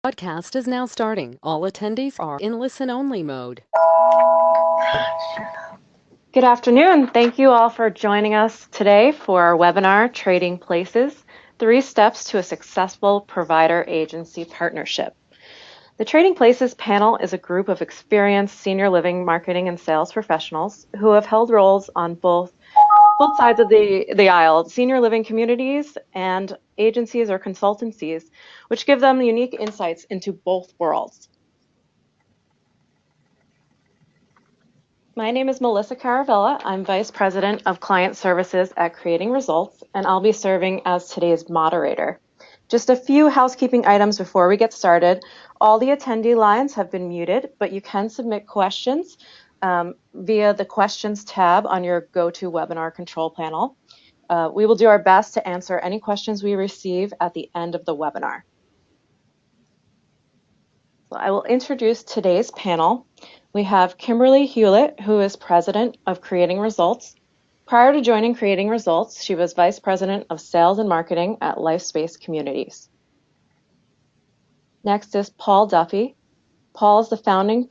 Podcast is now starting. All attendees are in listen-only mode. Good afternoon. Thank you all for joining us today for our webinar, Trading Places, 3 Steps to a Successful Provider-Agency Partnership. The Trading Places panel is a group of experienced senior living marketing and sales professionals who have held roles on both sides of the aisle, senior living communities and agencies or consultancies, which give them unique insights into both worlds. My name is Melissa Caravella. I'm Vice President of Client Services at Creating Results, and I'll be serving as today's moderator. Just a few housekeeping items before we get started. All the attendee lines have been muted, but you can submit questions via the Questions tab on your GoToWebinar control panel. We will do our best to answer any questions we receive at the end of the webinar. So I will introduce today's panel. We have Kimberly Hewlett, who is President of Creating Results. Prior to joining Creating Results, she was Vice President of Sales and Marketing at LifeSpace Communities. Next is Paul Duffy. Paul is the founding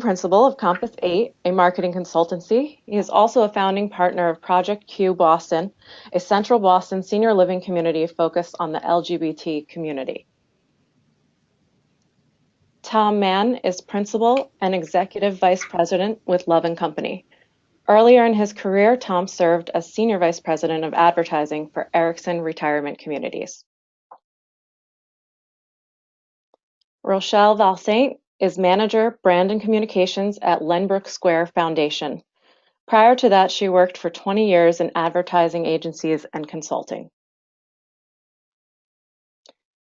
principal of Compass 8, a marketing consultancy. He is also a founding partner of Project Q Boston, a central Boston senior living community focused on the LGBT community. Tom Mann is Principal and Executive Vice President with Love & Company. Earlier in his career, Tom served as Senior Vice President of Advertising for Erickson Retirement Communities. Rochelle Valsaint is Manager, Brand and Communications at Lenbrook Square Foundation. Prior to that, she worked for 20 years in advertising agencies and consulting.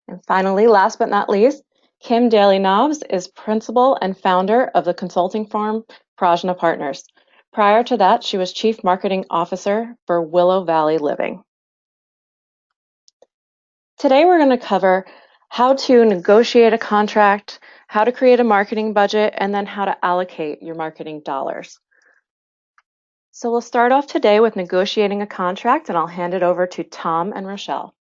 And finally, last but not least, Kim Daly-Knobs is principal and founder of the consulting firm Prajna Partners. Prior to that, she was Chief Marketing Officer for Willow Valley Living. Today, we're going to cover how to negotiate a contract, how to create a marketing budget, and then how to allocate your marketing dollars. So we'll start off today with negotiating a contract, and I'll hand it over to Tom and Rochelle.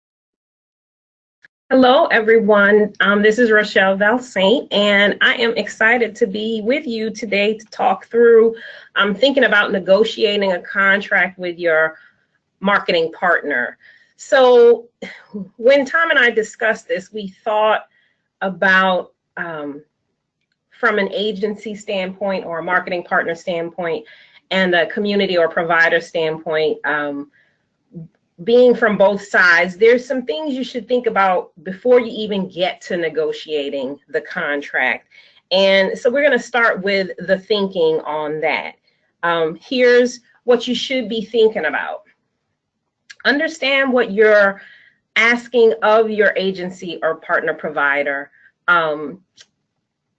Hello, everyone. This is Rochelle Valsaint, and I am excited to be with you today to talk through thinking about negotiating a contract with your marketing partner. So when Tom and I discussed this, we thought about from an agency standpoint or a marketing partner standpoint and a community or provider standpoint, being from both sides, there's some things you should think about before you even get to negotiating the contract. And so we're going to start with the thinking on that. Here's what you should be thinking about. Understand what you're asking of your agency or partner provider.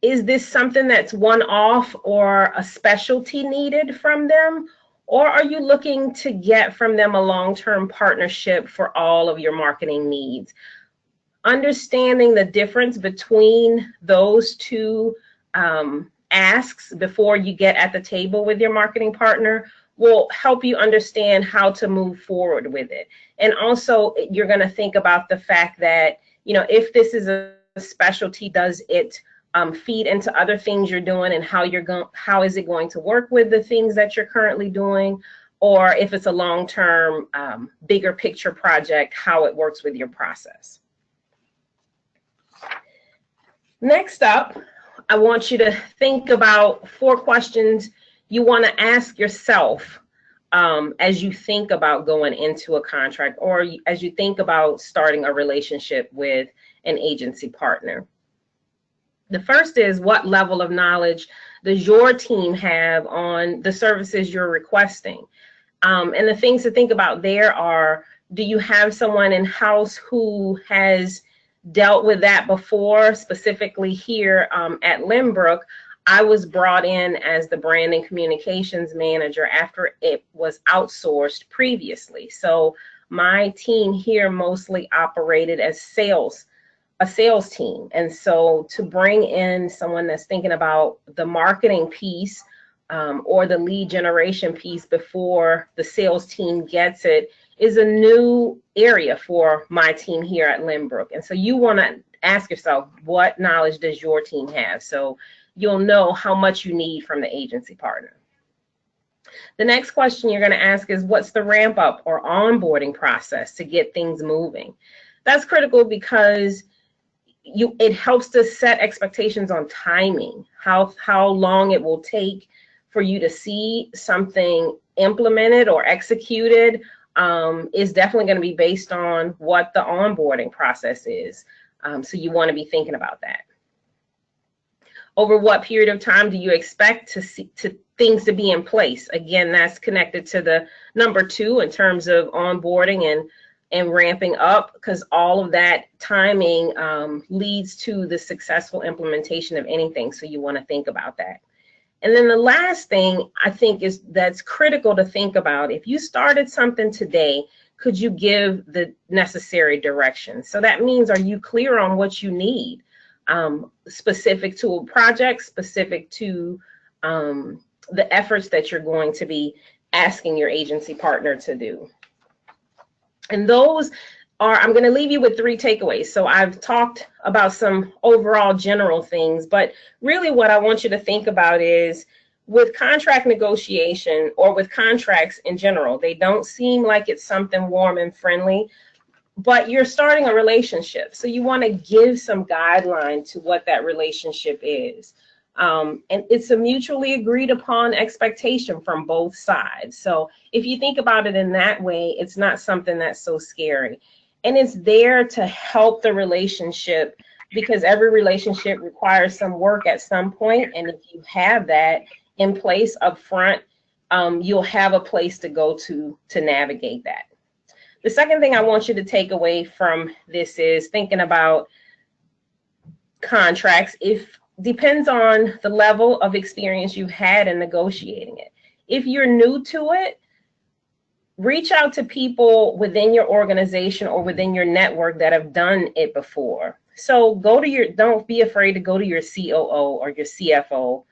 Is this something that's one-off or a specialty needed from them? Or are you looking to get from them a long-term partnership for all of your marketing needs? Understanding the difference between those two asks before you get at the table with your marketing partner will help you understand how to move forward with it. And also, you're going to think about the fact that, you know, if this is a specialty, does it feed into other things you're doing, and how is it going to work with the things that you're currently doing, or if it's a long-term, bigger picture project, how it works with your process. Next up, I want you to think about 4 questions you want to ask yourself as you think about going into a contract, or as you think about starting a relationship with an agency partner. The first is, what level of knowledge does your team have on the services you're requesting? And the things to think about there are, do you have someone in-house who has dealt with that before? Specifically here at Lenbrook, I was brought in as the brand and communications manager after it was outsourced previously. So my team here mostly operated as a sales team. And so to bring in someone that's thinking about the marketing piece or the lead generation piece before the sales team gets it is a new area for my team here at Lenbrook. And so you want to ask yourself, what knowledge does your team have? So you'll know how much you need from the agency partner. The next question you're going to ask is, what's the ramp up or onboarding process to get things moving? That's critical because it helps to set expectations on timing, how long it will take for you to see something implemented or executed is definitely going to be based on what the onboarding process is. So you want to be thinking about that. Over what period of time do you expect things to be in place? Again, that's connected to the number 2 in terms of onboarding and ramping up, because all of that timing leads to the successful implementation of anything. So you want to think about that. And then the last thing I think that's critical to think about, if you started something today, could you give the necessary direction? So that means, are you clear on what you need? Specific to a project, specific to the efforts that you're going to be asking your agency partner to do. And those are, I'm going to leave you with 3 takeaways. So I've talked about some overall general things, but really what I want you to think about is, with contract negotiation or with contracts in general, they don't seem like it's something warm and friendly, but you're starting a relationship. So you want to give some guideline to what that relationship is. And it's a mutually agreed upon expectation from both sides. So if you think about it in that way, it's not something that's so scary. And it's there to help the relationship, because every relationship requires some work at some point. And if you have that in place up front, you'll have a place to go to navigate that. The second thing I want you to take away from this is thinking about contracts. Depends on the level of experience you've had in negotiating it. If you're new to it, reach out to people within your organization or within your network that have done it before. So don't be afraid to go to your COO or your CFO,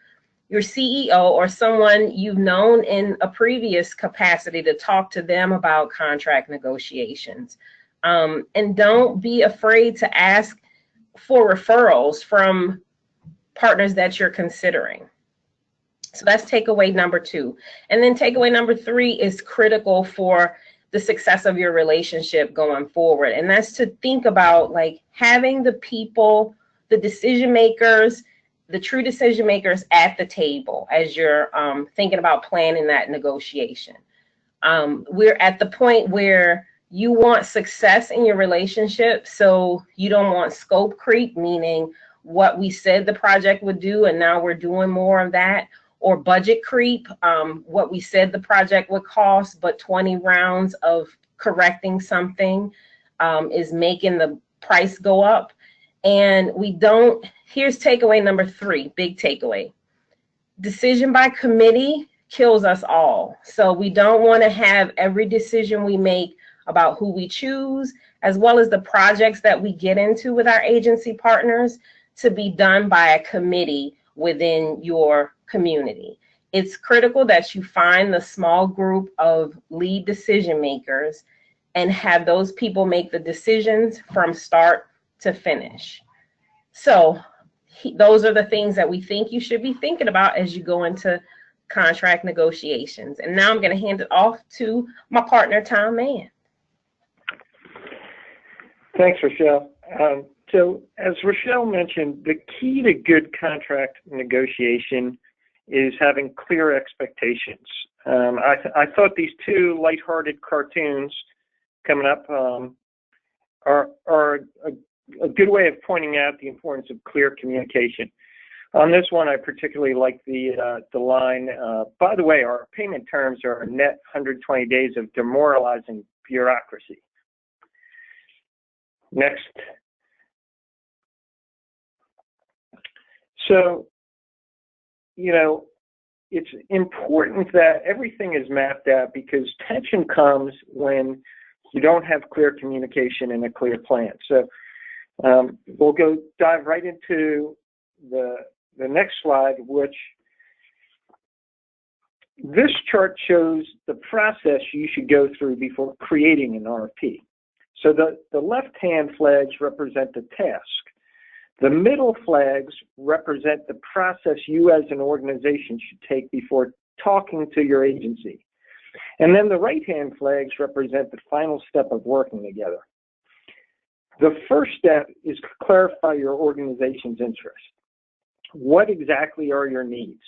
your CEO, or someone you've known in a previous capacity to talk to them about contract negotiations. And don't be afraid to ask for referrals from partners that you're considering. So that's takeaway number 2. And then takeaway number 3 is critical for the success of your relationship going forward. And that's to think about, like, having the people, the decision makers, the true decision makers at the table as you're thinking about planning that negotiation. We're at the point where you want success in your relationship, so you don't want scope creep, meaning what we said the project would do and now we're doing more of that, or budget creep, what we said the project would cost, but 20 rounds of correcting something is making the price go up. And here's takeaway number 3, big takeaway. Decision by committee kills us all. So we don't want to have every decision we make about who we choose, as well as the projects that we get into with our agency partners, to be done by a committee within your community. It's critical that you find the small group of lead decision makers and have those people make the decisions from start to finish. So those are the things that we think you should be thinking about as you go into contract negotiations. And now I'm going to hand it off to my partner, Tom Mann. Thanks, Rochelle. So as Rochelle mentioned, the key to good contract negotiation is having clear expectations. I thought these 2 lighthearted cartoons coming up are a good way of pointing out the importance of clear communication. On this one, I particularly like the line, by the way, our payment terms are a net 120 days of demoralizing bureaucracy. Next. So, it's important that everything is mapped out, because tension comes when you don't have clear communication and a clear plan. So we'll dive right into the next slide, which this chart shows the process you should go through before creating an RFP. So the left-hand flags represent the task. The middle flags represent the process you as an organization should take before talking to your agency. And then the right-hand flags represent the final step of working together. The first step is to clarify your organization's interest. What exactly are your needs?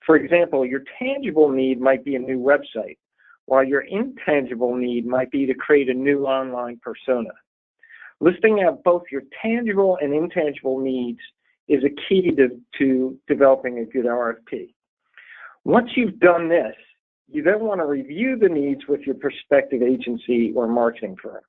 For example, your tangible need might be a new website, while your intangible need might be to create a new online persona. Listing out both your tangible and intangible needs is a key to developing a good RFP. Once you've done this, you then want to review the needs with your prospective agency or marketing firm.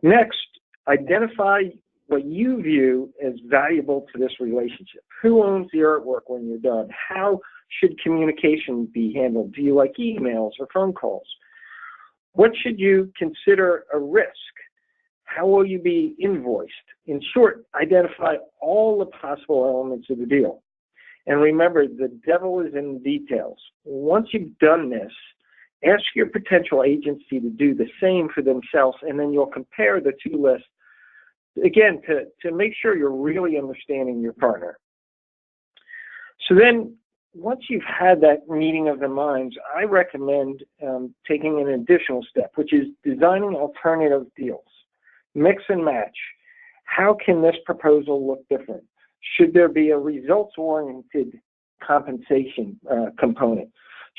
Next, identify what you view as valuable to this relationship. Who owns the artwork when you're done? How should communication be handled? Do you like emails or phone calls? What should you consider a risk? How will you be invoiced? In short, identify all the possible elements of the deal. And remember, the devil is in the details. Once you've done this, ask your potential agency to do the same for themselves, and then you'll compare the two lists, again, to make sure you're really understanding your partner. So then, once you've had that meeting of the minds, I recommend taking an additional step, which is designing alternative deals. Mix and match. How can this proposal look different? Should there be a results-oriented compensation component?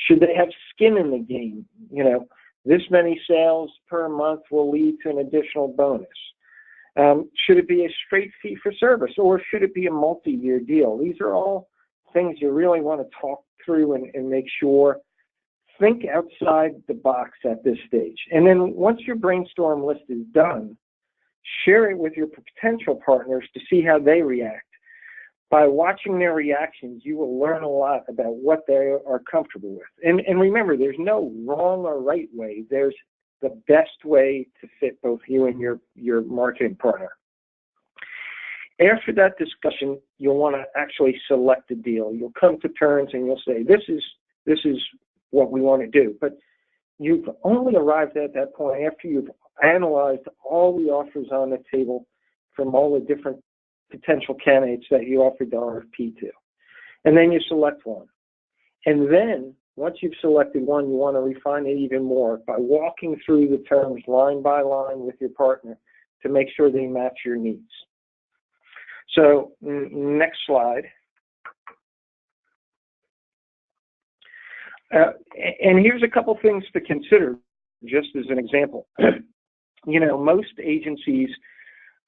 Should they have skin in the game? You know, this many sales per month will lead to an additional bonus. Should it be a straight fee for service, or should it be a multi-year deal? These are all things you really want to talk through and make sure. Think outside the box at this stage. And then once your brainstorm list is done, share it with your potential partners to see how they react. By watching their reactions, you will learn a lot about what they are comfortable with. And remember, there's no wrong or right way. There's the best way to fit both you and your marketing partner. After that discussion, you'll want to actually select a deal. You'll come to terms and you'll say, this is what we want to do. But you've only arrived at that point after you've analyzed all the offers on the table from all the different potential candidates that you offered the RFP to. And then you select one. And then, once you've selected one, you want to refine it even more by walking through the terms line by line with your partner to make sure they match your needs. So, next slide. And here's a couple things to consider, just as an example. You know, most agencies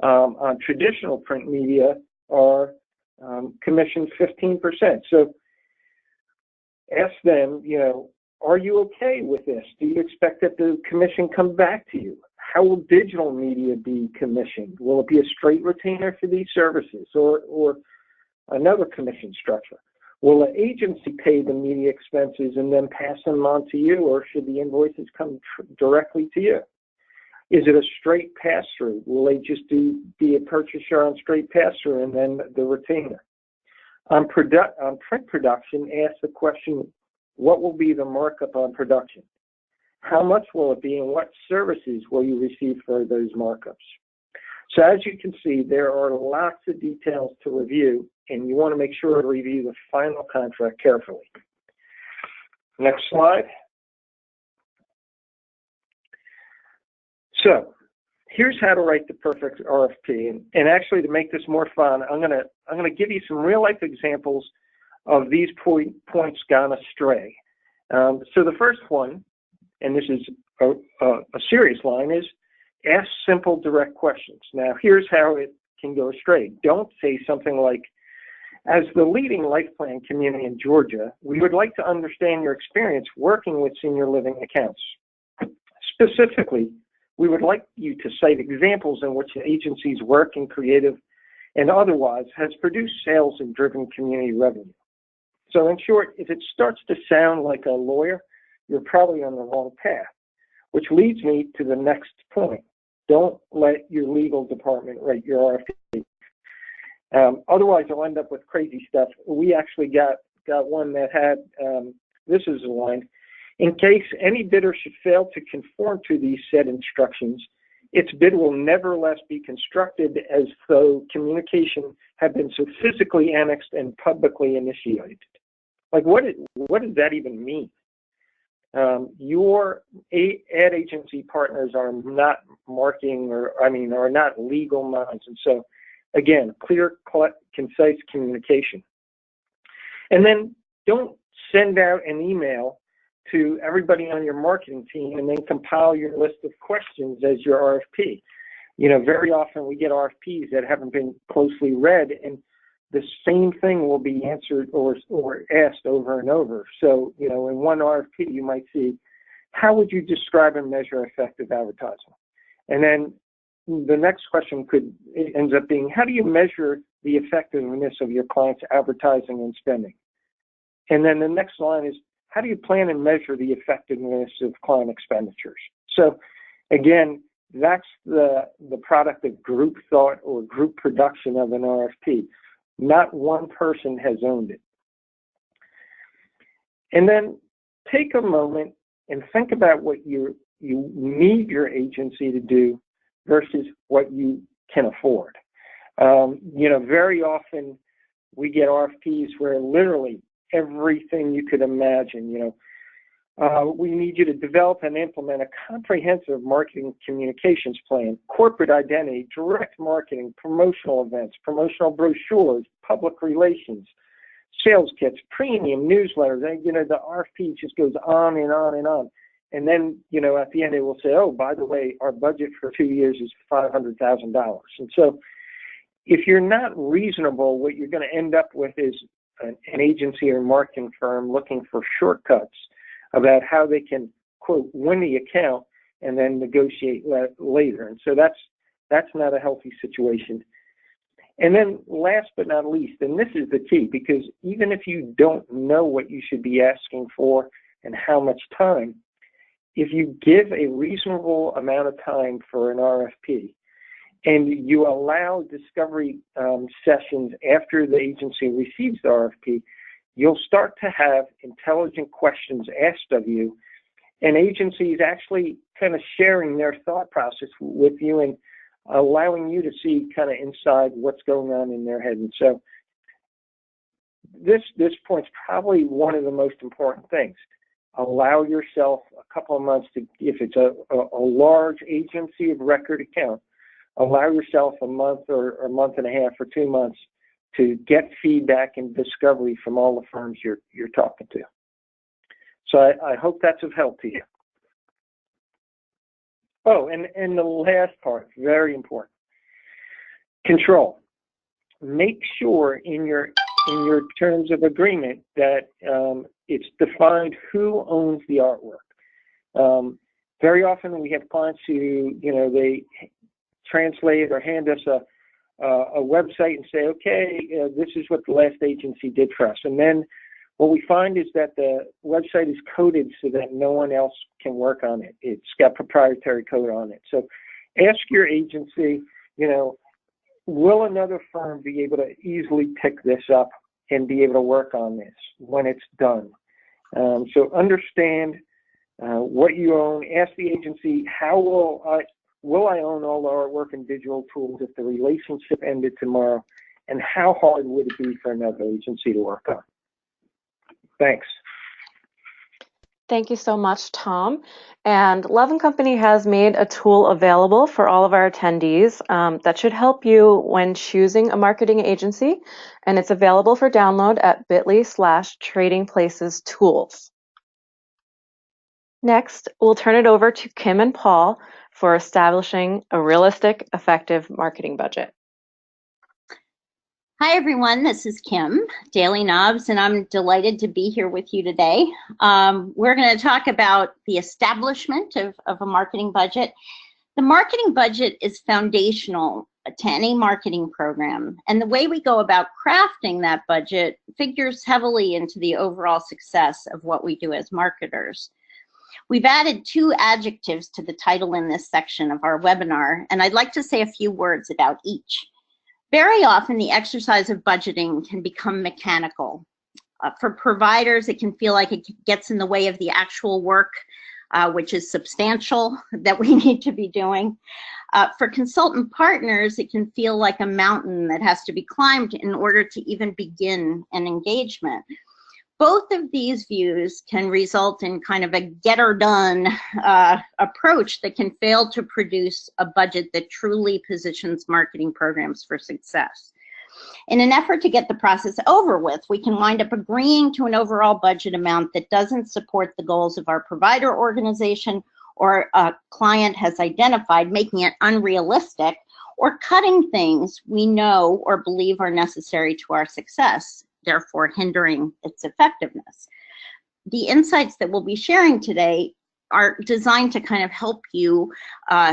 on traditional print media are commissioned 15%. So ask them, you know, are you okay with this? Do you expect that the commission come back to you? How will digital media be commissioned? Will it be a straight retainer for these services or another commission structure? Will the agency pay the media expenses and then pass them on to you, or should the invoices come directly to you? Is it a straight pass-through? Will they just be a purchaser on straight pass-through and then the retainer? On print production, ask the question, what will be the markup on production? How much will it be, and what services will you receive for those markups? So as you can see, there are lots of details to review, and you want to make sure to review the final contract carefully. Next slide. So here's how to write the perfect RFP. And actually, to make this more fun, I'm gonna give you some real life examples of these points gone astray. So the first one, and this is a serious line, is ask simple, direct questions. Now, here's how it can go astray. Don't say something like, as the leading life plan community in Georgia, we would like to understand your experience working with senior living accounts. Specifically, we would like you to cite examples in which the agency's work in creative and otherwise has produced sales and driven community revenue. So in short, if it starts to sound like a lawyer, you're probably on the wrong path, which leads me to the next point. Don't let your legal department write your RFP. Otherwise, you'll end up with crazy stuff. We actually got one that had, this is the line, in case any bidder should fail to conform to these said instructions, its bid will nevertheless be constructed as though communication had been so physically annexed and publicly initiated. Like, what does that even mean? Your ad agency partners are not marketing are not legal minds. And so, again, clear, concise communication. And then don't send out an email to everybody on your marketing team and then compile your list of questions as your RFP. Very often we get RFPs that haven't been closely read, and the same thing will be answered or asked over and over. So, in one RFP, you might see, how would you describe and measure effective advertising? And then the next question ends up being, how do you measure the effectiveness of your client's advertising and spending? And then the next line is, how do you plan and measure the effectiveness of client expenditures? So again, that's the product of group thought or group production of an RFP. Not one person has owned it. And then take a moment and think about what you need your agency to do versus what you can afford. Very often we get RFPs where literally everything you could imagine, we need you to develop and implement a comprehensive marketing communications plan, corporate identity, direct marketing, promotional events, promotional brochures, public relations, sales kits, premium newsletters. The RFP just goes on and on and on. And then, at the end, they will say, oh, by the way, our budget for 2 years is $500,000. And so if you're not reasonable, what you're going to end up with is an agency or marketing firm looking for shortcuts about how they can, quote, win the account and then negotiate later. And so that's not a healthy situation. And then last but not least, and this is the key, because even if you don't know what you should be asking for and how much time, if you give a reasonable amount of time for an RFP and you allow discovery sessions after the agency receives the RFP, you'll start to have intelligent questions asked of you, and agencies actually kind of sharing their thought process with you and allowing you to see kind of inside what's going on in their head. And so this point's probably one of the most important things. Allow yourself a couple of months to, if it's a large agency of record account, allow yourself a month or a month and a half or 2 months to get feedback and discovery from all the firms you're talking to. So I hope that's of help to you. Oh, and the last part, very important. Control. Make sure in your terms of agreement that it's defined who owns the artwork. Very often we have clients who, they translate or hand us a website and say, okay, this is what the last agency did for us. And then what we find is that the website is coded so that no one else can work on it. It's got proprietary code on it. So ask your agency, will another firm be able to easily pick this up and be able to work on this when it's done? So understand what you own. Ask the agency, how will I own all the artwork and digital tools if the relationship ended tomorrow? And how hard would it be for another agency to work on? Thanks. Thank you so much, Tom. And Love & Company has made a tool available for all of our attendees that should help you when choosing a marketing agency. And it's available for download at bit.ly/tradingplacestools. Next, we'll turn it over to Kim and Paul for establishing a realistic, effective marketing budget. Hi, everyone. This is Kim, Daily Knobs, and I'm delighted to be here with you today. We're going to talk about the establishment of a marketing budget. The marketing budget is foundational to any marketing program, and the way we go about crafting that budget figures heavily into the overall success of what we do as marketers. We've added 2 adjectives to the title in this section of our webinar, and I'd like to say a few words about each. Very often, the exercise of budgeting can become mechanical. For providers, it can feel like it gets in the way of the actual work which is substantial that we need to be doing. For consultant partners, it can feel like a mountain that has to be climbed in order to even begin an engagement. Both of these views can result in kind of a get-her-done approach that can fail to produce a budget that truly positions marketing programs for success. In an effort to get the process over with, we can wind up agreeing to an overall budget amount that doesn't support the goals of our provider organization or a client has identified, making it unrealistic, or cutting things we know or believe are necessary to our success, therefore hindering its effectiveness. The insights that we'll be sharing today are designed to kind of help you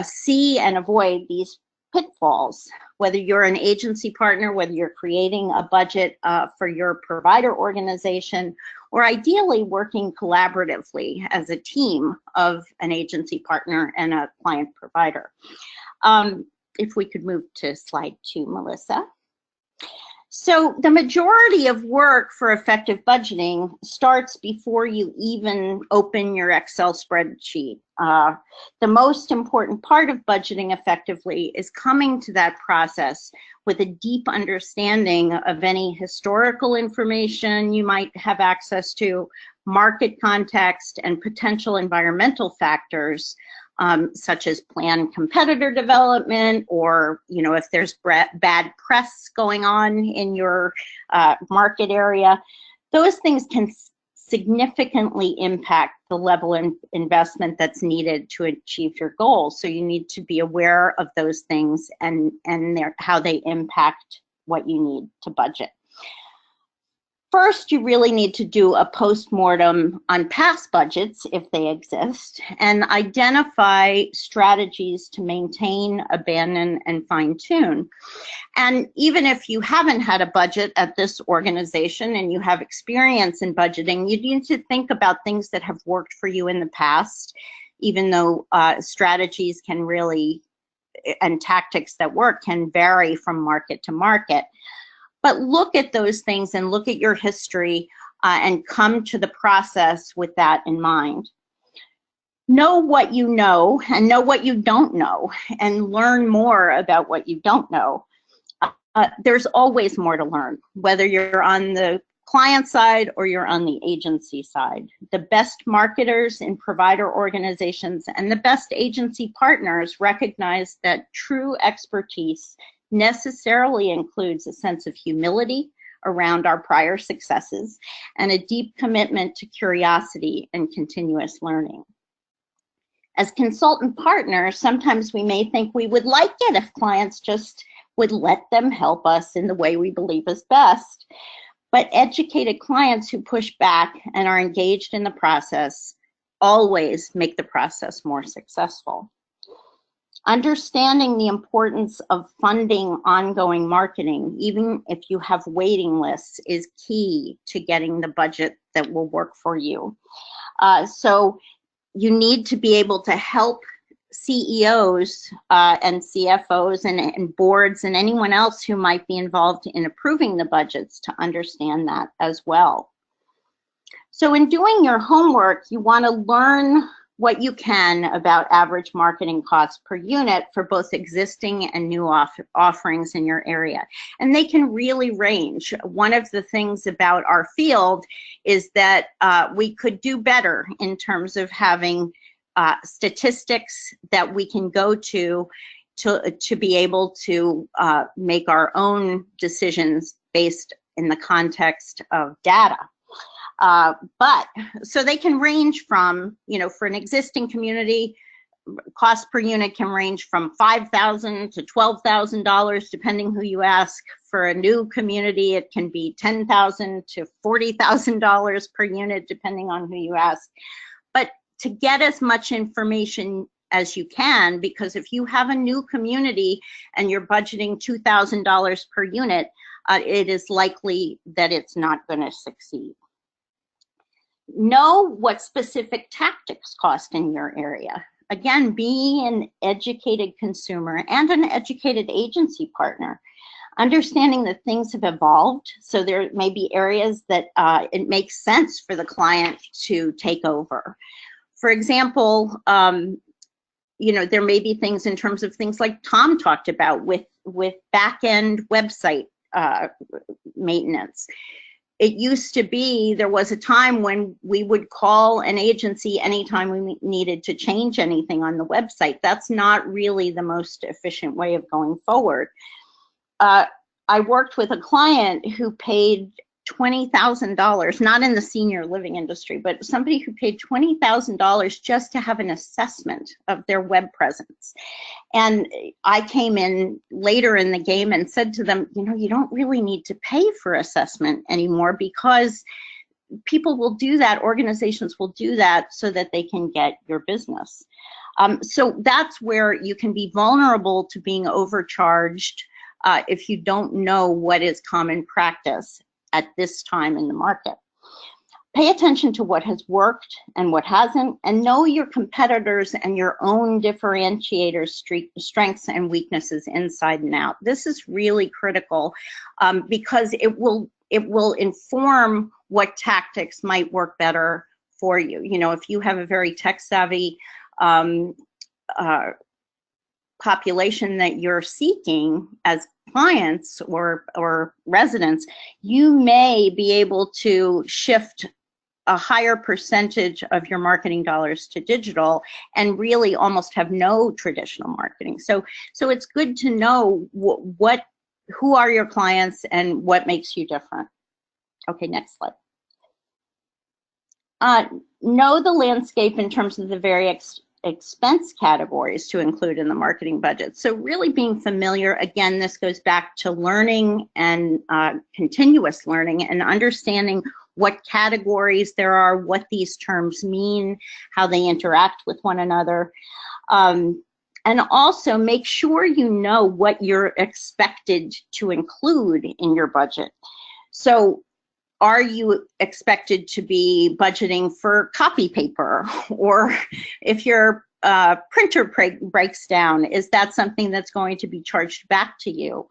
see and avoid these pitfalls, whether you're an agency partner, whether you're creating a budget for your provider organization, or ideally working collaboratively as a team of an agency partner and a client provider. If we could move to slide 2, Melissa. So the majority of work for effective budgeting starts before you even open your Excel spreadsheet. The most important part of budgeting effectively is coming to that process with a deep understanding of any historical information you might have access to, market context, and potential environmental factors, such as planned competitor development, or if there's bad press going on in your market area. Those things can significantly impact the level of investment that's needed to achieve your goals. So you need to be aware of those things and how they impact what you need to budget. First, you really need to do a postmortem on past budgets, if they exist, and identify strategies to maintain, abandon, and fine-tune. And even if you haven't had a budget at this organization and you have experience in budgeting, you need to think about things that have worked for you in the past, even though strategies can really, and tactics that work can vary from market to market. But look at those things and look at your history and come to the process with that in mind. Know what you know and know what you don't know, and learn more about what you don't know. There's always more to learn, whether you're on the client side or you're on the agency side. The best marketers in provider organizations and the best agency partners recognize that true expertise necessarily includes a sense of humility around our prior successes and a deep commitment to curiosity and continuous learning. As consultant partners, sometimes we may think we would like it if clients just would let them help us in the way we believe is best. But educated clients who push back and are engaged in the process always make the process more successful. Understanding the importance of funding ongoing marketing, even if you have waiting lists, is key to getting the budget that will work for you. So you need to be able to help CEOs and CFOs and boards and anyone else who might be involved in approving the budgets to understand that as well. So in doing your homework, you want to learn what you can about average marketing costs per unit for both existing and new offerings in your area. And they can really range. One of the things about our field is that we could do better in terms of having statistics that we can go to be able to make our own decisions based in the context of data. But so they can range from, for an existing community, cost per unit can range from $5,000 to $12,000, depending who you ask. For a new community, it can be $10,000 to $40,000 per unit, depending on who you ask. But to get as much information as you can, because if you have a new community and you're budgeting $2,000 per unit, it is likely that it's not going to succeed. Know what specific tactics cost in your area. Again, be an educated consumer and an educated agency partner. Understanding that things have evolved, so there may be areas that it makes sense for the client to take over. For example, there may be things in terms of things like Tom talked about with back-end website maintenance. It used to be, there was a time when we would call an agency anytime we needed to change anything on the website. That's not really the most efficient way of going forward. I worked with a client who paid $20,000, not in the senior living industry, but somebody who paid $20,000 just to have an assessment of their web presence. And I came in later in the game and said to them, you don't really need to pay for assessment anymore, because people will do that, organizations will do that so that they can get your business. So that's where you can be vulnerable to being overcharged if you don't know what is common practice at this time in the market. Pay attention to what has worked and what hasn't, and know your competitors and your own differentiators, strengths and weaknesses inside and out. This is really critical because it will inform what tactics might work better for you. If you have a very tech savvy population that you're seeking as clients or residents, you may be able to shift a higher percentage of your marketing dollars to digital and really almost have no traditional marketing. So it's good to know who are your clients and what makes you different. Okay, next slide. Know the landscape in terms of the various expense categories to include in the marketing budget. So really being familiar, again, this goes back to learning and continuous learning and understanding what categories there are, what these terms mean, how they interact with one another. And also make sure you know what you're expected to include in your budget. So are you expected to be budgeting for copy paper? Or if your printer breaks down, is that something that's going to be charged back to you?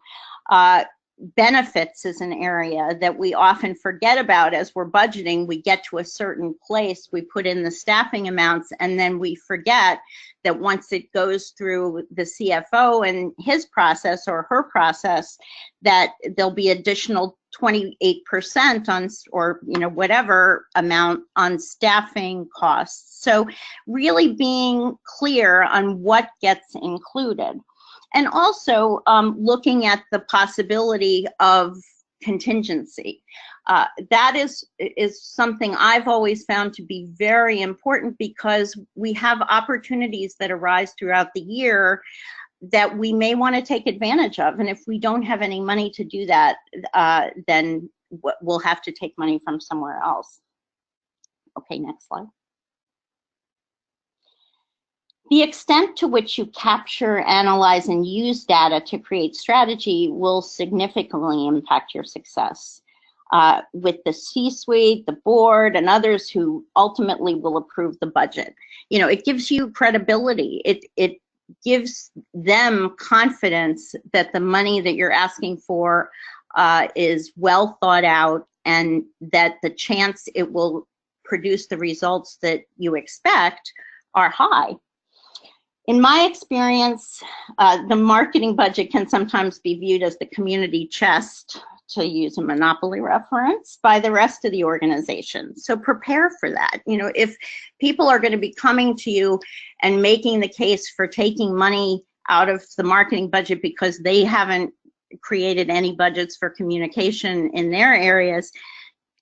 Benefits is an area that we often forget about as we're budgeting. We get to a certain place, we put in the staffing amounts, and then we forget that once it goes through the CFO and his process or her process, that there'll be additional 28% on, or whatever amount on staffing costs. So really being clear on what gets included. And also looking at the possibility of contingency. That is something I've always found to be very important, because we have opportunities that arise throughout the year that we may want to take advantage of. And if we don't have any money to do that, then we'll have to take money from somewhere else. Okay, next slide. The extent to which you capture, analyze, and use data to create strategy will significantly impact your success. With the C-suite, the board, and others who ultimately will approve the budget. It gives you credibility. It gives them confidence that the money that you're asking for is well thought out, and that the chance it will produce the results that you expect are high. In my experience, the marketing budget can sometimes be viewed as the community chest, to use a Monopoly reference, by the rest of the organization. So prepare for that. If people are going to be coming to you and making the case for taking money out of the marketing budget because they haven't created any budgets for communication in their areas,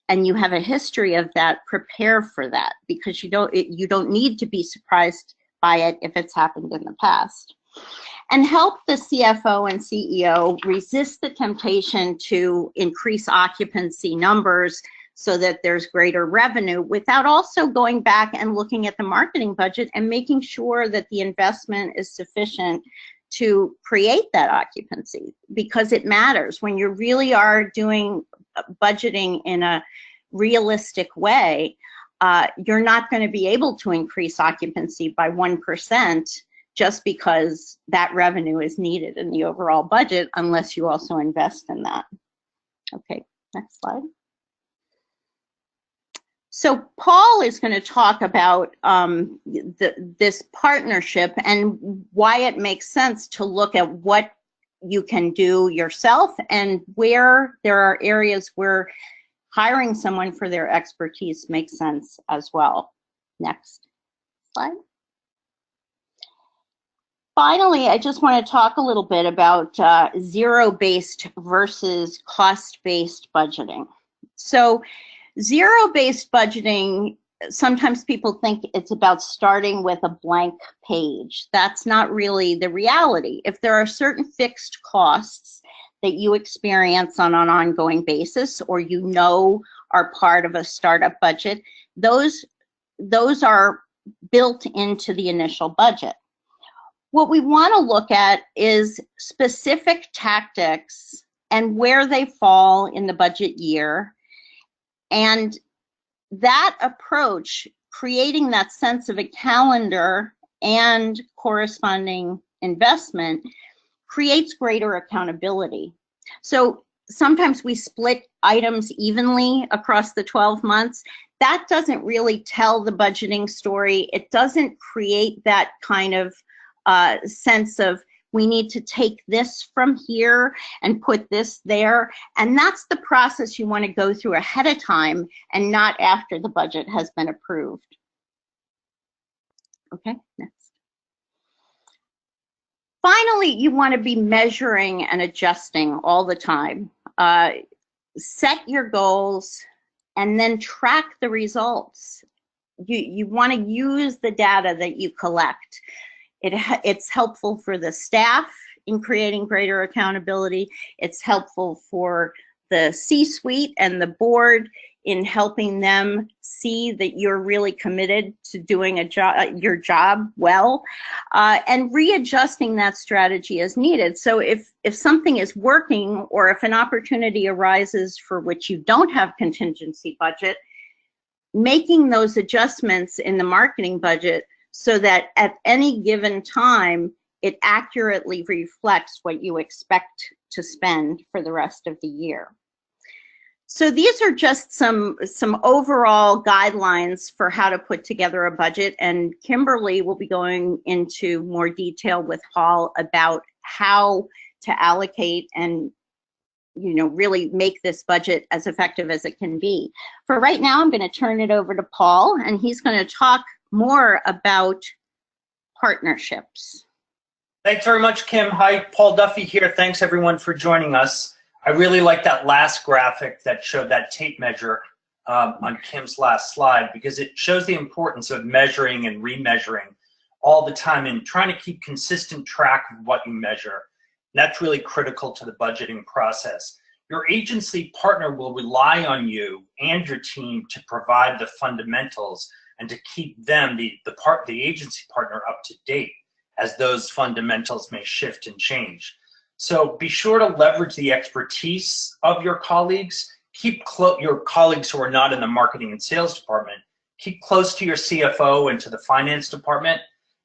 and you have a history of that, prepare for that, because you don't need to be surprised by it if it's happened in the past. And help the CFO and CEO resist the temptation to increase occupancy numbers so that there's greater revenue, without also going back and looking at the marketing budget and making sure that the investment is sufficient to create that occupancy, because it matters. When you really are doing budgeting in a realistic way, you're not going to be able to increase occupancy by 1% just because that revenue is needed in the overall budget, unless you also invest in that. Okay, next slide. So Paul is going to talk about this partnership and why it makes sense to look at what you can do yourself and where there are areas where hiring someone for their expertise makes sense as well. Next slide. Finally, I just want to talk a little bit about zero-based versus cost-based budgeting. So zero-based budgeting, sometimes people think it's about starting with a blank page. That's not really the reality. If there are certain fixed costs that you experience on an ongoing basis or you know are part of a startup budget, those are built into the initial budget. What we want to look at is specific tactics and where they fall in the budget year. And that approach, creating that sense of a calendar and corresponding investment, creates greater accountability. So sometimes we split items evenly across the 12 months. That doesn't really tell the budgeting story. It doesn't create that kind of sense of we need to take this from here and put this there. And that's the process you want to go through ahead of time and not after the budget has been approved. Okay, next. Finally, you want to be measuring and adjusting all the time. Set your goals and then track the results. You want to use the data that you collect. It's helpful for the staff in creating greater accountability. It's helpful for the C-suite and the board in helping them see that you're really committed to doing your job well, and readjusting that strategy as needed. So if something is working or if an opportunity arises for which you don't have contingency budget, making those adjustments in the marketing budget so that at any given time, it accurately reflects what you expect to spend for the rest of the year. So these are just some overall guidelines for how to put together a budget, and Kimberly will be going into more detail with Paul about how to allocate and really make this budget as effective as it can be. For right now, I'm going to turn it over to Paul, and he's going to talk more about partnerships. Thanks very much, Kim. Hi, Paul Duffy here. Thanks everyone for joining us. I really like that last graphic that showed that tape measure on Kim's last slide, because it shows the importance of measuring and remeasuring all the time and trying to keep consistent track of what you measure. And that's really critical to the budgeting process. Your agency partner will rely on you and your team to provide the fundamentals and to keep them, the agency partner, up to date as those fundamentals may shift and change. So be sure to leverage the expertise of your colleagues. Keep your colleagues who are not in the marketing and sales department. Keep close to your CFO and to the finance department.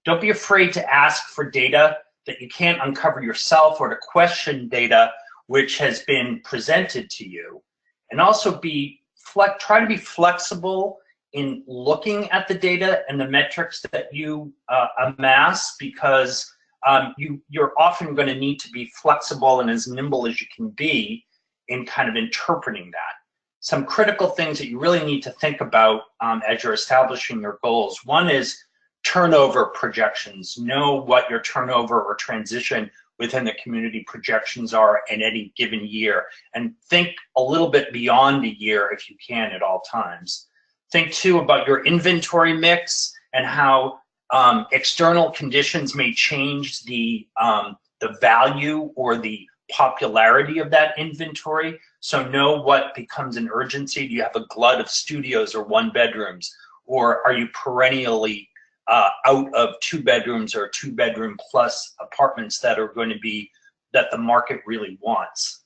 Don't be afraid to ask for data that you can't uncover yourself or to question data which has been presented to you. And also try to be flexible in looking at the data and the metrics that you amass, because you're often going to need to be flexible and as nimble as you can be in kind of interpreting that. Some critical things that you really need to think about as you're establishing your goals. One is turnover projections. Know what your turnover or transition within the community projections are in any given year, and think a little bit beyond a year if you can at all times. Think too about your inventory mix and how external conditions may change the value or the popularity of that inventory. So know what becomes an urgency. Do you have a glut of studios or one bedrooms, or are you perennially out of 2 bedrooms or 2 bedroom plus apartments that are going to be that the market really wants?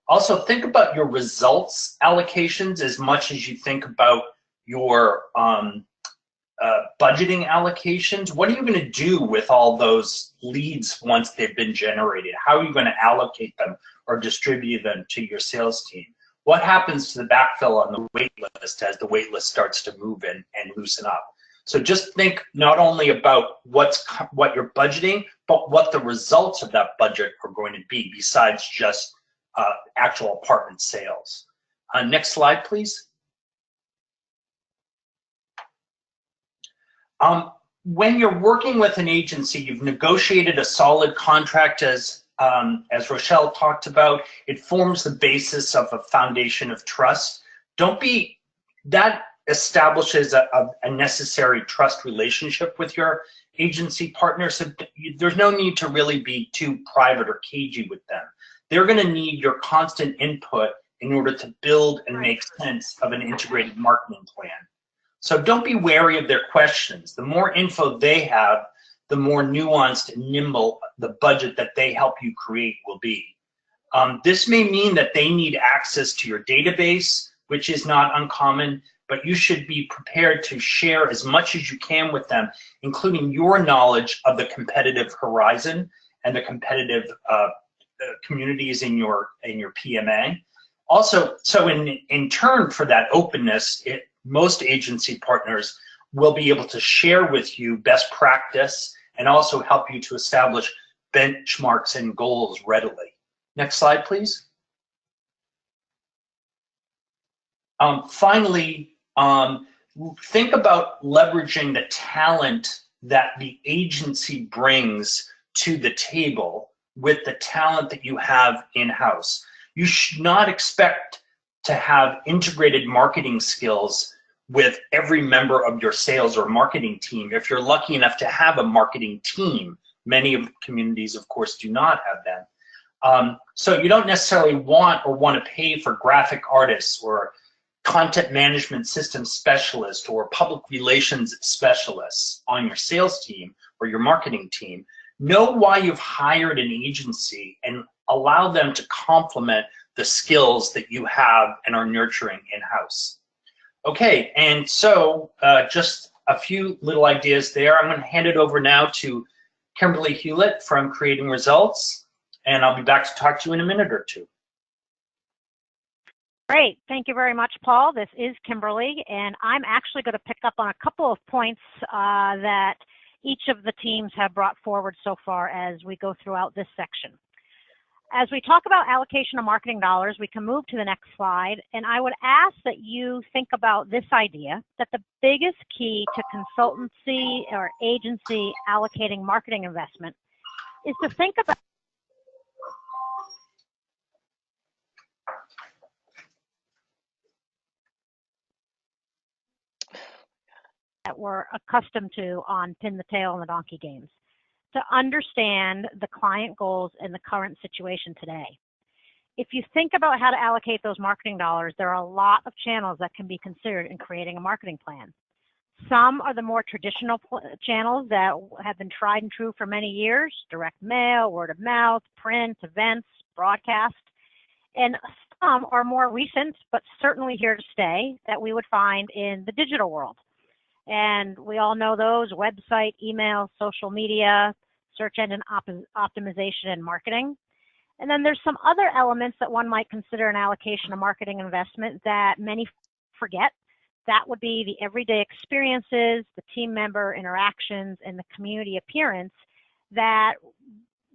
Also think about your results allocations as much as you think about your budgeting allocations. What are you going to do with all those leads once they've been generated? How are you going to allocate them or distribute them to your sales team? what happens to the backfill on the wait list as the wait list starts to move and loosen up? So just think not only about what you're budgeting, but what the results of that budget are going to be besides just actual apartment sales. Next slide, please. When you're working with an agency, you've negotiated a solid contract as Rochelle talked about. It forms the basis of a foundation of trust. That establishes a necessary trust relationship with your agency partner. So there's no need to really be too private or cagey with them. They're going to need your constant input in order to build and make sense of an integrated marketing plan. So don't be wary of their questions. The more info they have, the more nuanced and nimble the budget that they help you create will be. This may mean that they need access to your database, which is not uncommon, but you should be prepared to share as much as you can with them, including your knowledge of the competitive horizon and the competitive communities in your PMA. Also, so in turn for that openness, most agency partners will be able to share with you best practice and also help you to establish benchmarks and goals readily. Next slide, please. Finally, think about leveraging the talent that the agency brings to the table with the talent that you have in-house. You should not expect to have integrated marketing skills with every member of your sales or marketing team. If you're lucky enough to have a marketing team, many of the communities, of course, do not have them. So you don't necessarily want to pay for graphic artists or content management system specialists or public relations specialists on your sales team or your marketing team. Know why you've hired an agency and allow them to complement the skills that you have and are nurturing in-house. Okay, and so just a few little ideas there. I'm going to hand it over now to Kimberly Hewlett from Creating Results, and I'll be back to talk to you in a minute or two. Great, thank you very much, Paul. This is Kimberly, and I'm actually going to pick up on a couple of points that each of the teams have brought forward so far as we go throughout this section. As we talk about allocation of marketing dollars, we can move to the next slide, and I would ask that you think about this idea, that the biggest key to consultancy or agency allocating marketing investment is to think about that we're accustomed to on Pin the Tail and the Donkey games, to understand the client goals and the current situation today. If you think about how to allocate those marketing dollars, there are a lot of channels that can be considered in creating a marketing plan. Some are the more traditional channels that have been tried and true for many years: direct mail, word of mouth, print, events, broadcast. And some are more recent, but certainly here to stay, that we would find in the digital world. And we all know those: website, email, social media, search engine optimization, and marketing. And then there's some other elements that one might consider an allocation of marketing investment that many forget. That would be the everyday experiences, the team member interactions, and the community appearance that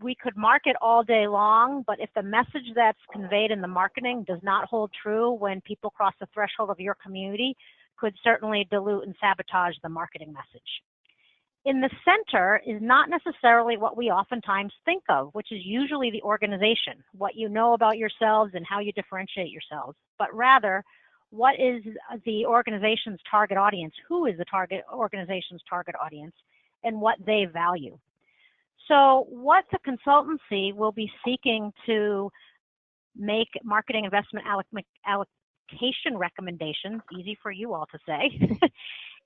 we could market all day long, but if the message that's conveyed in the marketing does not hold true when people cross the threshold of your community, could certainly dilute and sabotage the marketing message. In the center is not necessarily what we oftentimes think of, which is usually the organization, what you know about yourselves and how you differentiate yourselves, but rather what is the organization's target audience, who is the organization's target audience, and what they value. So what the consultancy will be seeking to make marketing investment allocation recommendations, easy for you all to say,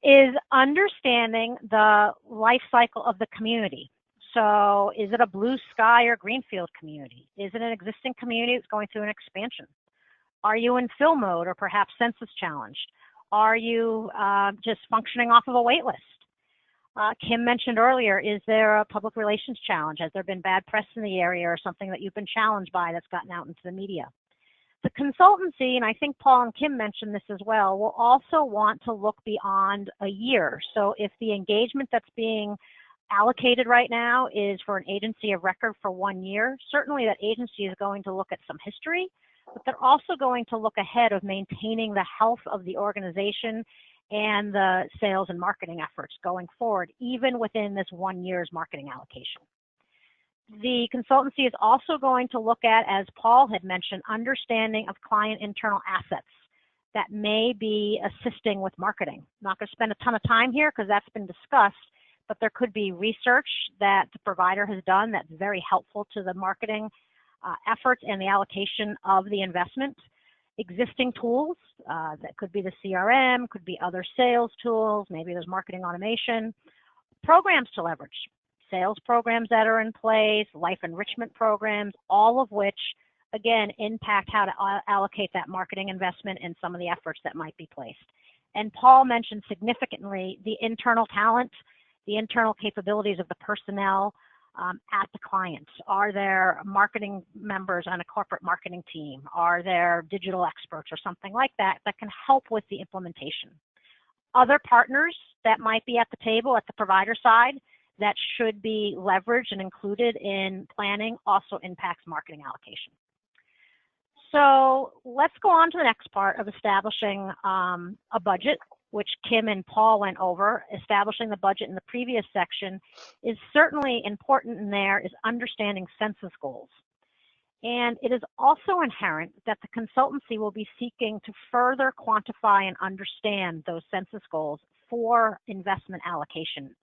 is understanding the life cycle of the community. So is it a blue sky or greenfield community? Is it an existing community that's going through an expansion? Are you in fill mode or perhaps census challenged? Are you just functioning off of a wait list? Kim mentioned earlier, is there a public relations challenge? Has there been bad press in the area or something that you've been challenged by that's gotten out into the media? The consultancy, and I think Paul and Kim mentioned this as well, will also want to look beyond a year. So if the engagement that's being allocated right now is for an agency of record for 1 year, certainly that agency is going to look at some history, but they're also going to look ahead of maintaining the health of the organization and the sales and marketing efforts going forward, even within this 1 year's marketing allocation. The consultancy is also going to look at, as Paul had mentioned, understanding of client internal assets that may be assisting with marketing. I'm not going to spend a ton of time here because that's been discussed, but there could be research that the provider has done that's very helpful to the marketing efforts and the allocation of the investment. Existing tools, that could be the CRM, could be other sales tools, maybe there's marketing automation, programs to leverage, sales programs that are in place, life enrichment programs, all of which, again, impact how to allocate that marketing investment and some of the efforts that might be placed. And Paul mentioned significantly the internal talent, the internal capabilities of the personnel at the client. Are there marketing members on a corporate marketing team? Are there digital experts or something like that that can help with the implementation? Other partners that might be at the table at the provider side that should be leveraged and included in planning also impacts marketing allocation. So let's go on to the next part of establishing a budget, which Kim and Paul went over. Establishing the budget in the previous section is certainly important, in there is understanding census goals. And it is also inherent that the consultancy will be seeking to further quantify and understand those census goals for investment allocation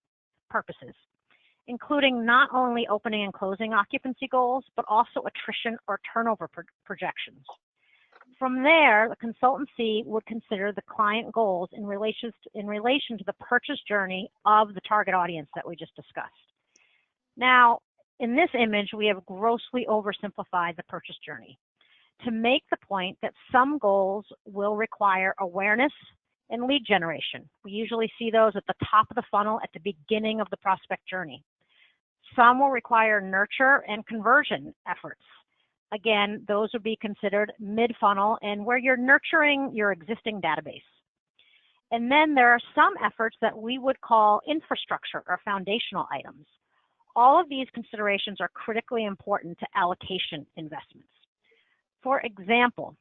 purposes, including not only opening and closing occupancy goals, but also attrition or turnover projections. From there, the consultancy would consider the client goals in relation to the purchase journey of the target audience that we just discussed. Now, in this image, we have grossly oversimplified the purchase journey to make the point that some goals will require awareness and lead generation. We usually see those at the top of the funnel at the beginning of the prospect journey. Some will require nurture and conversion efforts. Again, those would be considered mid-funnel and where you're nurturing your existing database. And then there are some efforts that we would call infrastructure or foundational items. All of these considerations are critically important to allocation investments. For example,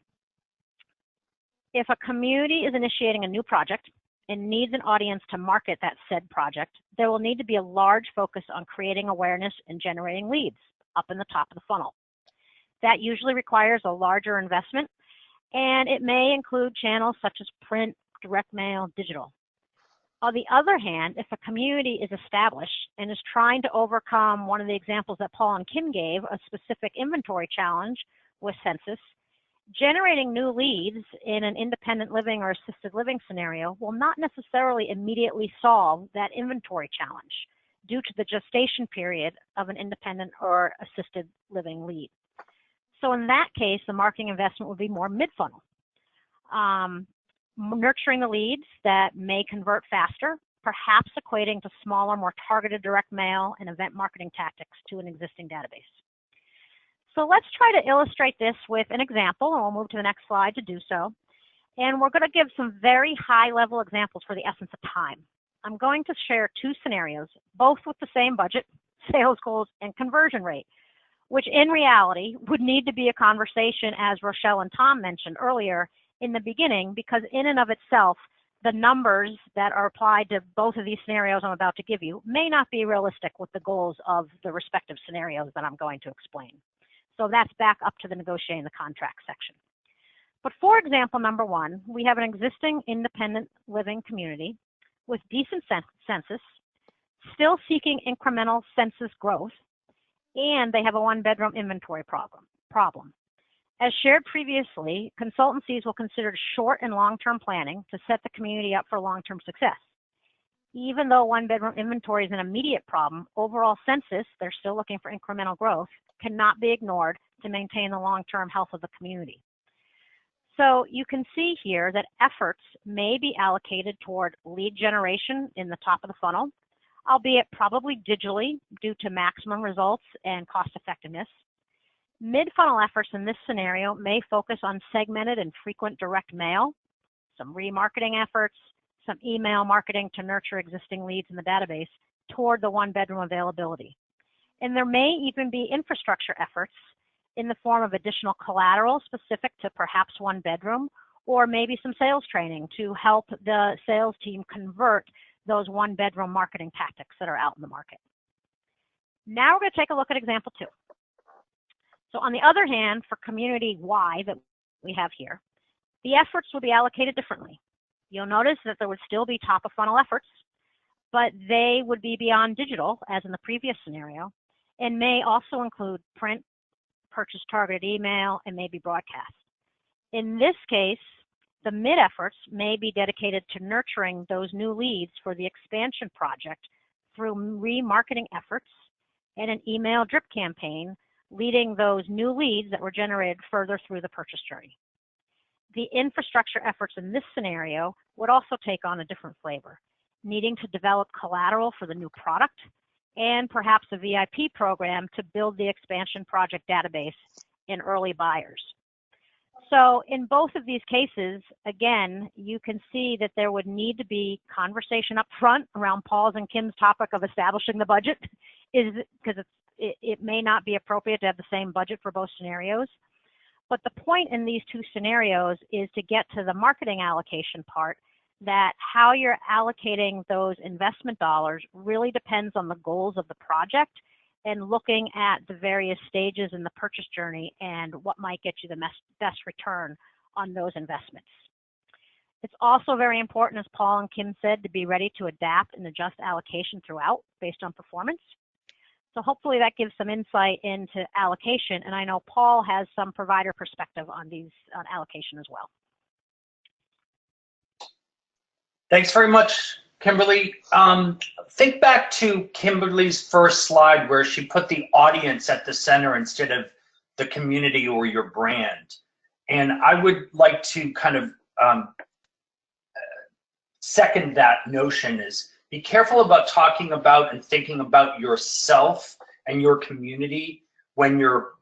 if a community is initiating a new project and needs an audience to market that said project, there will need to be a large focus on creating awareness and generating leads up in the top of the funnel. That usually requires a larger investment, and it may include channels such as print, direct mail, digital. On the other hand, if a community is established and is trying to overcome one of the examples that Paul and Kim gave, a specific inventory challenge with census, generating new leads in an independent living or assisted living scenario will not necessarily immediately solve that inventory challenge due to the gestation period of an independent or assisted living lead. So in that case, the marketing investment would be more mid-funnel. Nurturing the leads that may convert faster, perhaps equating to smaller, more targeted direct mail and event marketing tactics to an existing database. So let's try to illustrate this with an example, and we'll move to the next slide to do so. And we're going to give some very high-level examples for the essence of time. I'm going to share two scenarios, both with the same budget, sales goals, and conversion rate, which in reality would need to be a conversation, as Rochelle and Tom mentioned earlier in the beginning, because in and of itself, the numbers that are applied to both of these scenarios I'm about to give you may not be realistic with the goals of the respective scenarios that I'm going to explain. So that's back up to the negotiating the contract section. But for example, number one, we have an existing independent living community with decent census, still seeking incremental census growth, and they have a one-bedroom inventory problem. As shared previously, consultancies will consider short and long-term planning to set the community up for long-term success. Even though one-bedroom inventory is an immediate problem, overall census, they're still looking for incremental growth, cannot be ignored to maintain the long-term health of the community. So you can see here that efforts may be allocated toward lead generation in the top of the funnel, albeit probably digitally due to maximum results and cost effectiveness. Mid-funnel efforts in this scenario may focus on segmented and frequent direct mail, some remarketing efforts, some email marketing to nurture existing leads in the database toward the one-bedroom availability. And there may even be infrastructure efforts in the form of additional collateral specific to perhaps one bedroom, or maybe some sales training to help the sales team convert those one-bedroom marketing tactics that are out in the market. Now we're going to take a look at example 2. So on the other hand, for community Y that we have here, the efforts will be allocated differently. You'll notice that there would still be top of funnel efforts, but they would be beyond digital, as in the previous scenario, and may also include print, purchase targeted email, and maybe broadcast. In this case, the mid efforts may be dedicated to nurturing those new leads for the expansion project through remarketing efforts and an email drip campaign, leading those new leads that were generated further through the purchase journey. The infrastructure efforts in this scenario would also take on a different flavor, needing to develop collateral for the new product and perhaps a VIP program to build the expansion project database in early buyers. So in both of these cases, again, you can see that there would need to be conversation up front around Paul's and Kim's topic of establishing the budget, because it may not be appropriate to have the same budget for both scenarios. But the point in these two scenarios is to get to the marketing allocation part, that how you're allocating those investment dollars really depends on the goals of the project and looking at the various stages in the purchase journey and what might get you the best return on those investments. It's also very important, as Paul and Kim said, to be ready to adapt and adjust allocation throughout based on performance. So hopefully that gives some insight into allocation, and I know Paul has some provider perspective on on allocation as well. Thanks very much, Kimberly. Think back to Kimberly's first slide where she put the audience at the center instead of the community or your brand. And I would like to kind of second that notion, is be careful about talking about and thinking about yourself and your community when you're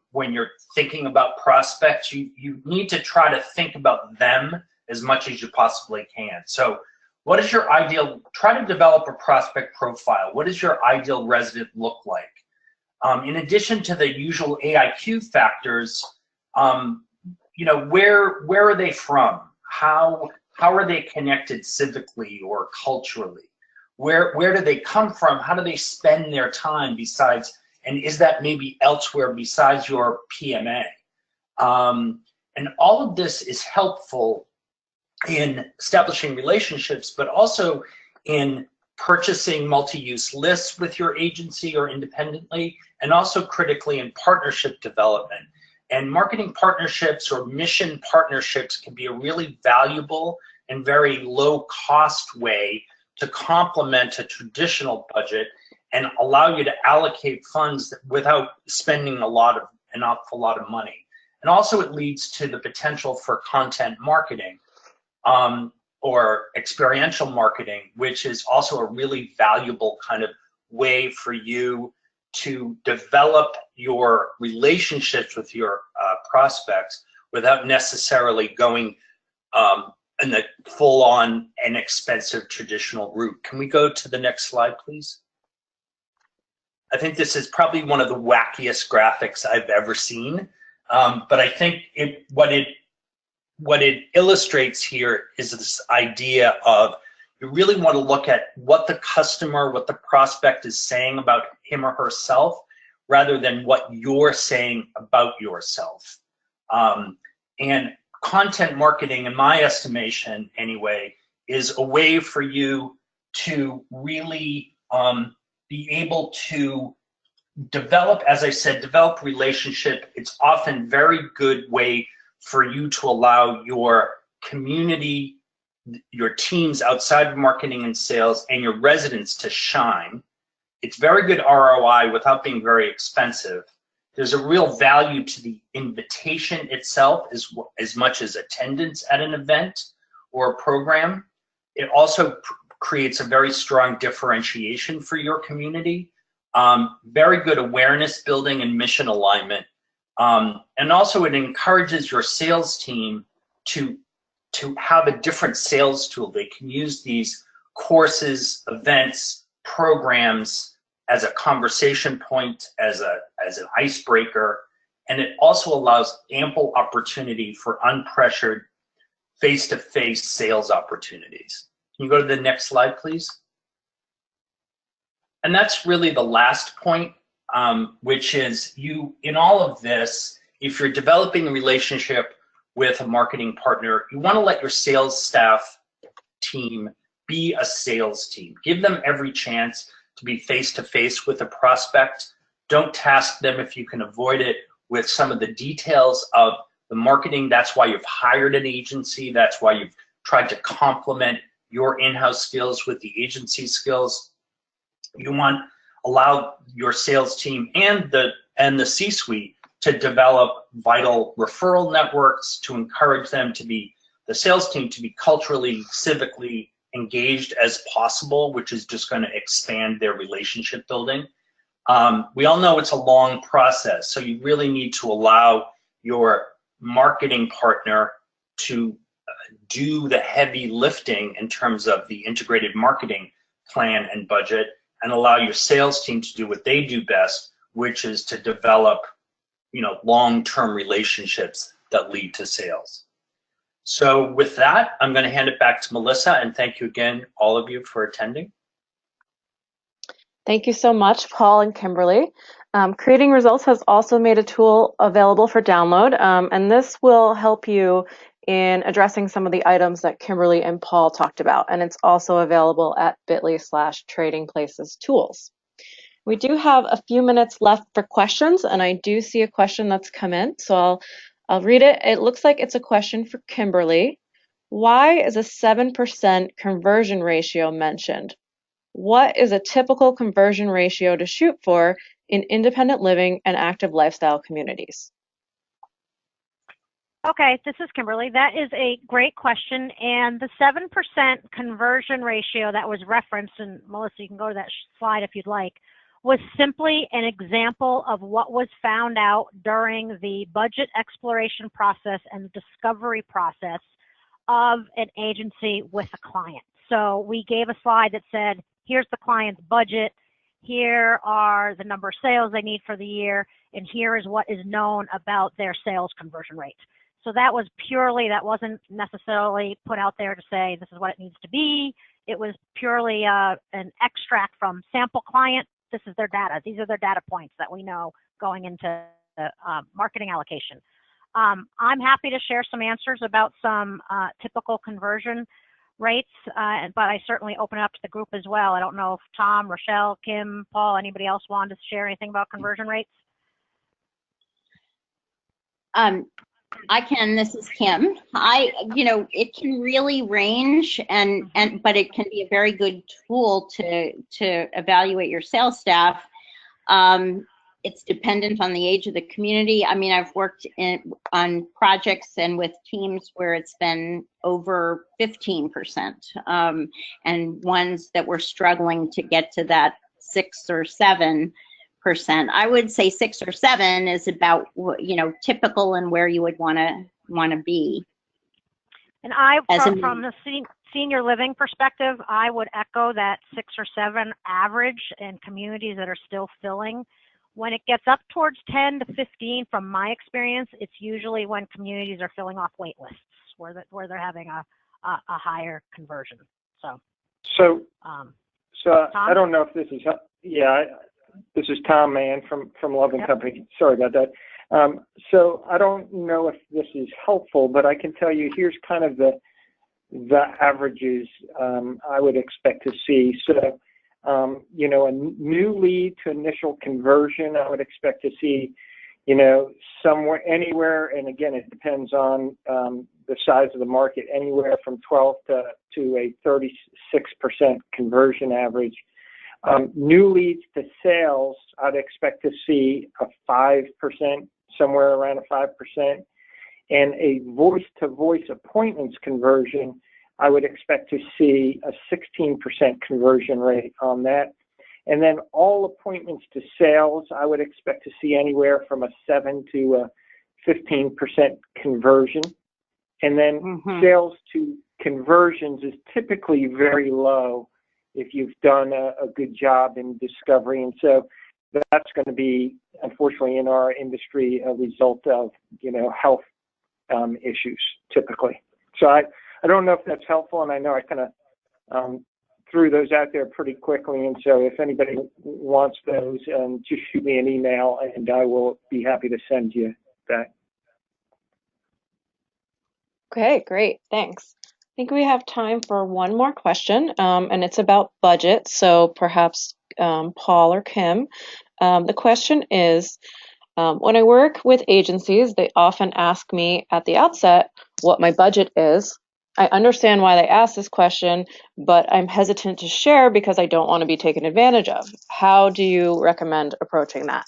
thinking about prospects. You need to try to think about them as much as you possibly can. So what is your ideal, try to develop a prospect profile. What does your ideal resident look like? In addition to the usual AIQ factors, you know, where are they from? How are they connected civically or culturally? Where do they come from? How do they spend their time besides, and is that maybe elsewhere besides your PMA? And all of this is helpful in establishing relationships, but also in purchasing multi-use lists with your agency or independently, and also critically in partnership development. And marketing partnerships or mission partnerships can be a really valuable and very low cost way to complement a traditional budget and allow you to allocate funds without spending an awful lot of money. And also it leads to the potential for content marketing or experiential marketing, which is also a really valuable kind of way for you to develop your relationships with your prospects without necessarily going in the full-on and expensive traditional route. Can we go to the next slide, please? I think this is probably one of the wackiest graphics I've ever seen, but I think what it illustrates here is this idea of you really want to look at what the customer, what the prospect is saying about him or herself, rather than what you're saying about yourself. And content marketing, in my estimation anyway, is a way for you to really be able to develop, as I said, develop relationship. It's often very good way for you to allow your community, your teams outside of marketing and sales, and your residents to shine. It's very good ROI without being very expensive. There's a real value to the invitation itself as much as attendance at an event or a program. It also creates a very strong differentiation for your community. Very good awareness building and mission alignment. And also it encourages your sales team to have a different sales tool. They can use these courses, events, programs as a conversation point, as an icebreaker, and it also allows ample opportunity for unpressured face-to-face sales opportunities. Can you go to the next slide, please? And that's really the last point, which is in all of this, if you're developing a relationship with a marketing partner, you want to let your sales staff team be a sales team. Give them every chance to be face-to-face with a prospect. Don't task them, if you can avoid it, with some of the details of the marketing. That's why you've hired an agency. That's why you've tried to complement your in-house skills with the agency skills. You want to allow your sales team and the C-suite to develop vital referral networks, to encourage them to be, the sales team to be culturally, civically engaged as possible, which is just going to expand their relationship building. We all know it's a long process, so you really need to allow your marketing partner to do the heavy lifting in terms of the integrated marketing plan and budget, and allow your sales team to do what they do best, which is to develop, long-term relationships that lead to sales. So with that, I'm going to hand it back to Melissa, and thank you again, all of you, for attending. Thank you so much, Paul and Kimberly. Creating Results has also made a tool available for download, and this will help you in addressing some of the items that Kimberly and Paul talked about, and it's also available at bit.ly/tradingplacestools. We do have a few minutes left for questions, and I do see a question that's come in, so I'll read it. It looks like it's a question for Kimberly. Why is a 7% conversion ratio mentioned? What is a typical conversion ratio to shoot for in independent living and active lifestyle communities? Okay, this is Kimberly. That is a great question. And the 7% conversion ratio that was referenced, and Melissa, you can go to that slide if you'd like, was simply an example of what was found out during the budget exploration process and discovery process of an agency with a client. So we gave a slide that said, here's the client's budget, here are the number of sales they need for the year, and here is what is known about their sales conversion rate. So that was purely, that wasn't necessarily put out there to say this is what it needs to be. It was purely an extract from sample client. This is their data. These are their data points that we know going into marketing allocation. I'm happy to share some answers about some typical conversion rates, but I certainly open it up to the group as well. I don't know if Tom, Rochelle, Kim, Paul, anybody else wanted to share anything about conversion rates? I can. This is Kim. It can really range, but it can be a very good tool to evaluate your sales staff. It's dependent on the age of the community. I mean, I've worked on projects and with teams where it's been over 15%, and ones that were struggling to get to that 6 or 7%. I would say 6 or 7 is about, typical and where you would want to be. And from the senior living perspective, I would echo that 6 or 7 average in communities that are still filling. When it gets up towards 10 to 15, from my experience, it's usually when communities are filling off wait lists where they're having a higher conversion. So Tom? I don't know if this is, this is Tom Mann from Love & Company. Sorry about that. So I don't know if this is helpful, but I can tell you here's kind of the averages I would expect to see. So, a new lead to initial conversion, I would expect to see, somewhere, anywhere, and again, it depends on the size of the market, anywhere from 12 to a 36% conversion average. New leads to sales, I'd expect to see a 5%, somewhere around a 5%, and a voice-to-voice appointments conversion, I would expect to see a 16% conversion rate on that. And then all appointments to sales, I would expect to see anywhere from a 7 to a 15% conversion. And then sales to conversions is typically very low if you've done a good job in discovery. And so that's going to be, unfortunately, in our industry, a result of, health issues typically. So I don't know if that's helpful, and I know I kind of threw those out there pretty quickly. And so if anybody wants those, just shoot me an email, and I will be happy to send you that. Okay, great. Thanks. I think we have time for one more question, and it's about budget. So perhaps Paul or Kim. The question is, when I work with agencies, they often ask me at the outset what my budget is. I understand why they ask this question, but I'm hesitant to share because I don't want to be taken advantage of. How do you recommend approaching that?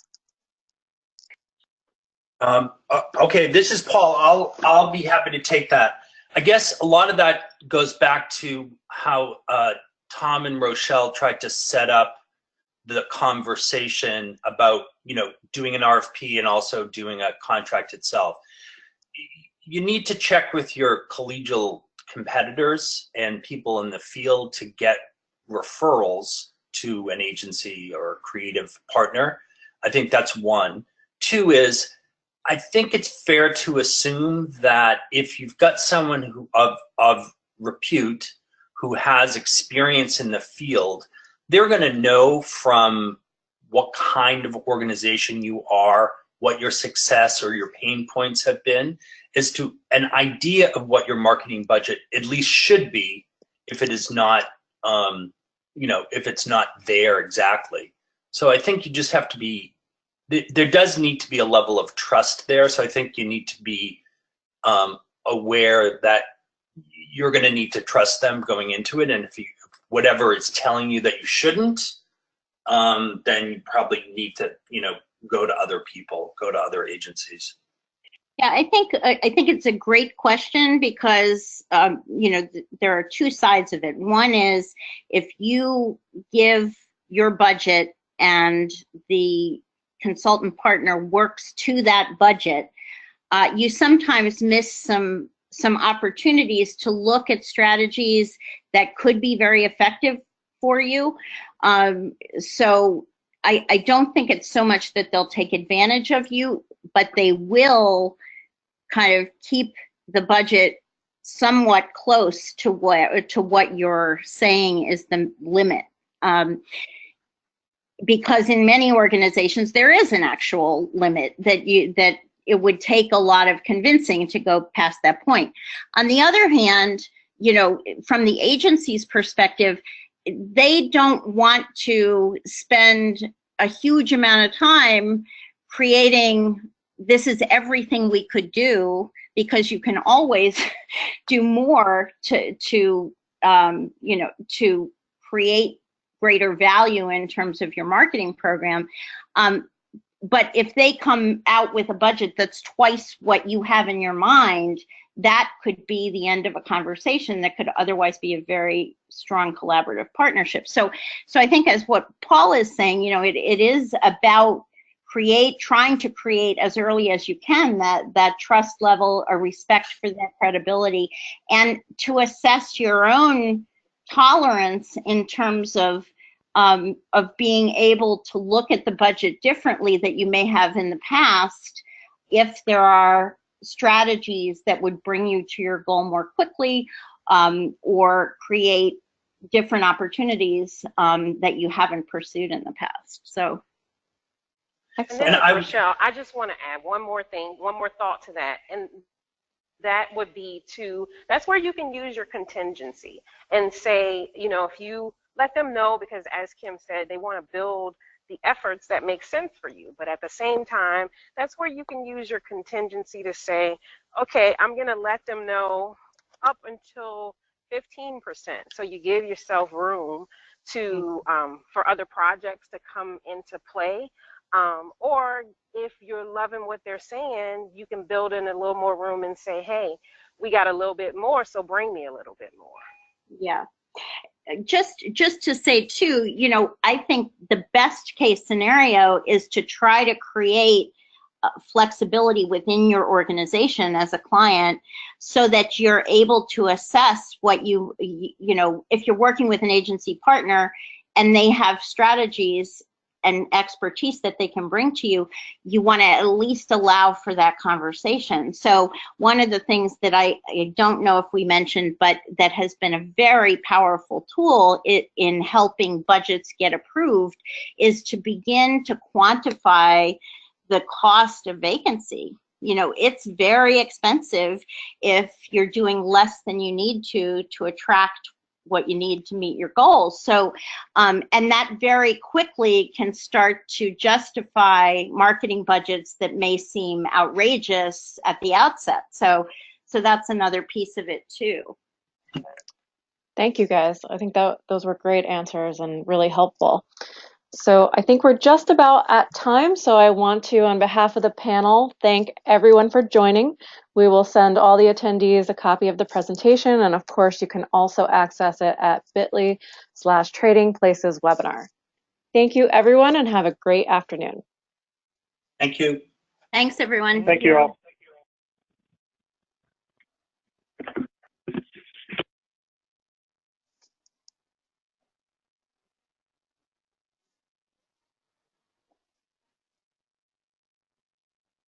Okay, this is Paul. I'll be happy to take that. I guess a lot of that goes back to how Tom and Rochelle tried to set up the conversation about, doing an RFP and also doing a contract itself. You need to check with your collegial competitors and people in the field to get referrals to an agency or a creative partner. I think that's one. Two is, I think it's fair to assume that if you've got someone who of repute who has experience in the field, they're going to know from what kind of organization you are, what your success or your pain points have been, as to an idea of what your marketing budget at least should be, if it is not, if it's not there exactly. So I think you just have to be, there does need to be a level of trust there. So I think you need to be aware that you're going to need to trust them going into it. And if whatever is telling you that you shouldn't, then you probably need to, go to other people, go to other agencies. Yeah, I think it's a great question because there are two sides of it. One is if you give your budget and the consultant partner works to that budget, you sometimes miss some opportunities to look at strategies that could be very effective for you. So I don't think it's so much that they'll take advantage of you, but they will kind of keep the budget somewhat close to what you're saying is the limit. Because in many organizations there is an actual limit that it would take a lot of convincing to go past that point. On the other hand, from the agency's perspective, they don't want to spend a huge amount of time creating this is everything we could do, because you can always do more to create greater value in terms of your marketing program. But if they come out with a budget that's twice what you have in your mind, that could be the end of a conversation that could otherwise be a very strong collaborative partnership. So I think, as what Paul is saying, it is about trying to create as early as you can that trust level, a respect for that credibility, and to assess your own tolerance in terms of being able to look at the budget differently that you may have in the past, if there are strategies that would bring you to your goal more quickly, or create different opportunities that you haven't pursued in the past. So. Excellent. And Rochelle, I just want to add one more thought to that, and that would be that's where you can use your contingency and say, if you let them know, because as Kim said, they want to build the efforts that make sense for you, but at the same time, that's where you can use your contingency to say, okay, I'm going to let them know up until 15%. So you give yourself room to for other projects to come into play. Or if you're loving what they're saying, you can build in a little more room and say, hey, we got a little bit more, so bring me a little bit more. Yeah. just to say too, you know, I think the best case scenario is to try to create flexibility within your organization as a client so that you're able to assess what you know, if you're working with an agency partner and they have strategies and expertise that they can bring to you, you want to at least allow for that conversation. So one of the things that I don't know if we mentioned, but that has been a very powerful tool in helping budgets get approved is to begin to quantify the cost of vacancy. You know, it's very expensive if you're doing less than you need to attract what you need to meet your goals. So, and that very quickly can start to justify marketing budgets that may seem outrageous at the outset. So that's another piece of it too. Thank you guys. I think that those were great answers and really helpful. So I think we're just about at time, so I want to, on behalf of the panel, thank everyone for joining. We will send all the attendees a copy of the presentation, and of course you can also access it at bit.ly/tradingplaceswebinar. Thank you everyone and have a great afternoon. Thank you. Thanks everyone. Thank you all.